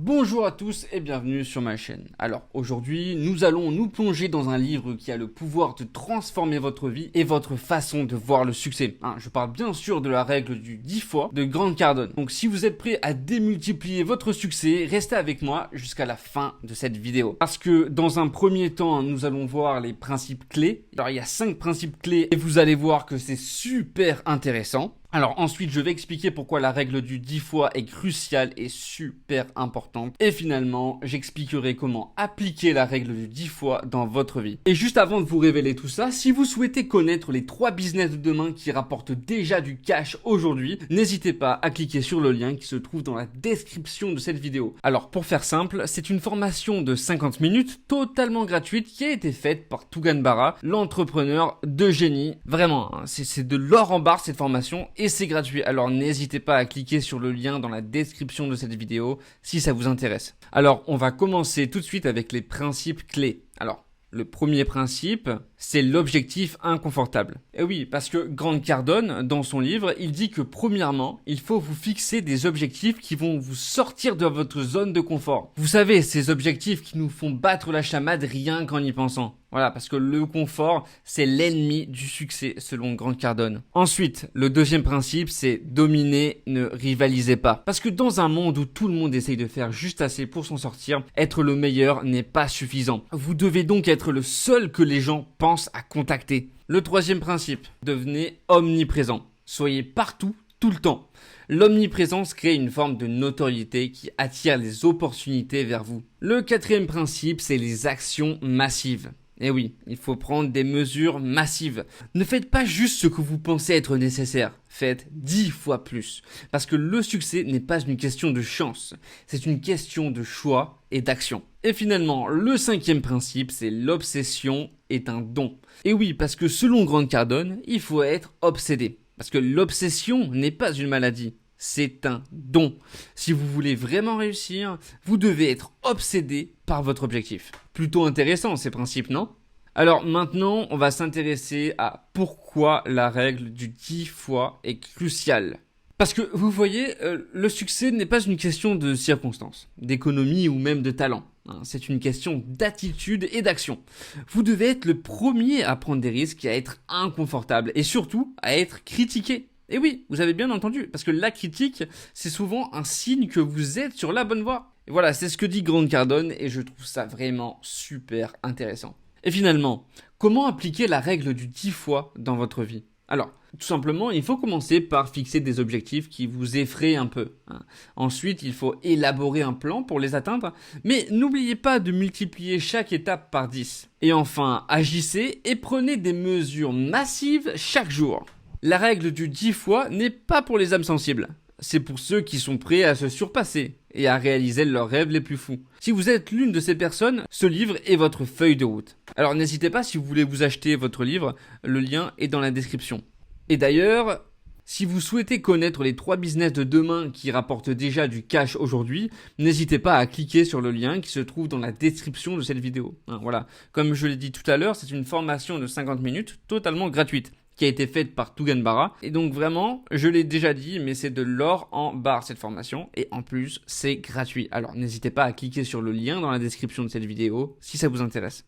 Bonjour à tous et bienvenue sur ma chaîne. Alors aujourd'hui, nous allons nous plonger dans un livre qui a le pouvoir de transformer votre vie et votre façon de voir le succès. Je parle bien sûr de la règle du 10 fois de Grant Cardone. Donc si vous êtes prêt à démultiplier votre succès, restez avec moi jusqu'à la fin de cette vidéo. Parce que dans un premier temps, nous allons voir les principes clés. Alors il y a 5 principes clés et vous allez voir que c'est super intéressant. Alors ensuite, je vais expliquer pourquoi la règle du 10 fois est cruciale et super importante. Et finalement, j'expliquerai comment appliquer la règle du 10 fois dans votre vie. Et juste avant de vous révéler tout ça, si vous souhaitez connaître les 3 business de demain qui rapportent déjà du cash aujourd'hui, n'hésitez pas à cliquer sur le lien qui se trouve dans la description de cette vidéo. Alors pour faire simple, c'est une formation de 50 minutes totalement gratuite qui a été faite par Tougan Bara, l'entrepreneur de génie. Vraiment, c'est de l'or en barre cette formation. Et c'est gratuit, alors n'hésitez pas à cliquer sur le lien dans la description de cette vidéo si ça vous intéresse. Alors on va commencer tout de suite avec les principes clés. Alors le premier principe, c'est l'objectif inconfortable. Et oui, parce que Grant Cardone, dans son livre, il dit que premièrement, il faut vous fixer des objectifs qui vont vous sortir de votre zone de confort. Vous savez, ces objectifs qui nous font battre la chamade rien qu'en y pensant. Voilà, parce que le confort, c'est l'ennemi du succès, selon Grant Cardone. Ensuite, le deuxième principe, c'est dominer, ne rivalisez pas. Parce que dans un monde où tout le monde essaye de faire juste assez pour s'en sortir, être le meilleur n'est pas suffisant. Vous devez donc être le seul que les gens pensent à contacter. Le troisième principe, devenez omniprésent. Soyez partout, tout le temps. L'omniprésence crée une forme de notoriété qui attire les opportunités vers vous. Le quatrième principe, c'est les actions massives. Eh oui, il faut prendre des mesures massives. Ne faites pas juste ce que vous pensez être nécessaire. Faites 10 fois plus. Parce que le succès n'est pas une question de chance. C'est une question de choix et d'action. Et finalement, le cinquième principe, c'est l'obsession est un don. Et oui, parce que selon Grant Cardone, il faut être obsédé. Parce que l'obsession n'est pas une maladie. C'est un don. Si vous voulez vraiment réussir, vous devez être obsédé par votre objectif. Plutôt intéressant ces principes, non ? Alors maintenant, on va s'intéresser à pourquoi la règle du 10 fois est cruciale. Parce que vous voyez, le succès n'est pas une question de circonstances, d'économie ou même de talent. C'est une question d'attitude et d'action. Vous devez être le premier à prendre des risques et à être inconfortable et surtout à être critiqué. Et oui, vous avez bien entendu, parce que la critique, c'est souvent un signe que vous êtes sur la bonne voie. Et voilà, c'est ce que dit Grant Cardone et je trouve ça vraiment super intéressant. Et finalement, comment appliquer la règle du 10 fois dans votre vie ? Alors, tout simplement, il faut commencer par fixer des objectifs qui vous effraient un peu. Ensuite, il faut élaborer un plan pour les atteindre, mais n'oubliez pas de multiplier chaque étape par 10. Et enfin, agissez et prenez des mesures massives chaque jour. La règle du 10 fois n'est pas pour les âmes sensibles. C'est pour ceux qui sont prêts à se surpasser et à réaliser leurs rêves les plus fous. Si vous êtes l'une de ces personnes, ce livre est votre feuille de route. Alors n'hésitez pas si vous voulez vous acheter votre livre, le lien est dans la description. Et d'ailleurs, si vous souhaitez connaître les 3 business de demain qui rapportent déjà du cash aujourd'hui, n'hésitez pas à cliquer sur le lien qui se trouve dans la description de cette vidéo. Voilà, comme je l'ai dit tout à l'heure, c'est une formation de 50 minutes totalement gratuite, qui a été faite par Tougan Bara. Et donc vraiment, je l'ai déjà dit, mais c'est de l'or en barre cette formation. Et en plus, c'est gratuit. Alors n'hésitez pas à cliquer sur le lien dans la description de cette vidéo si ça vous intéresse.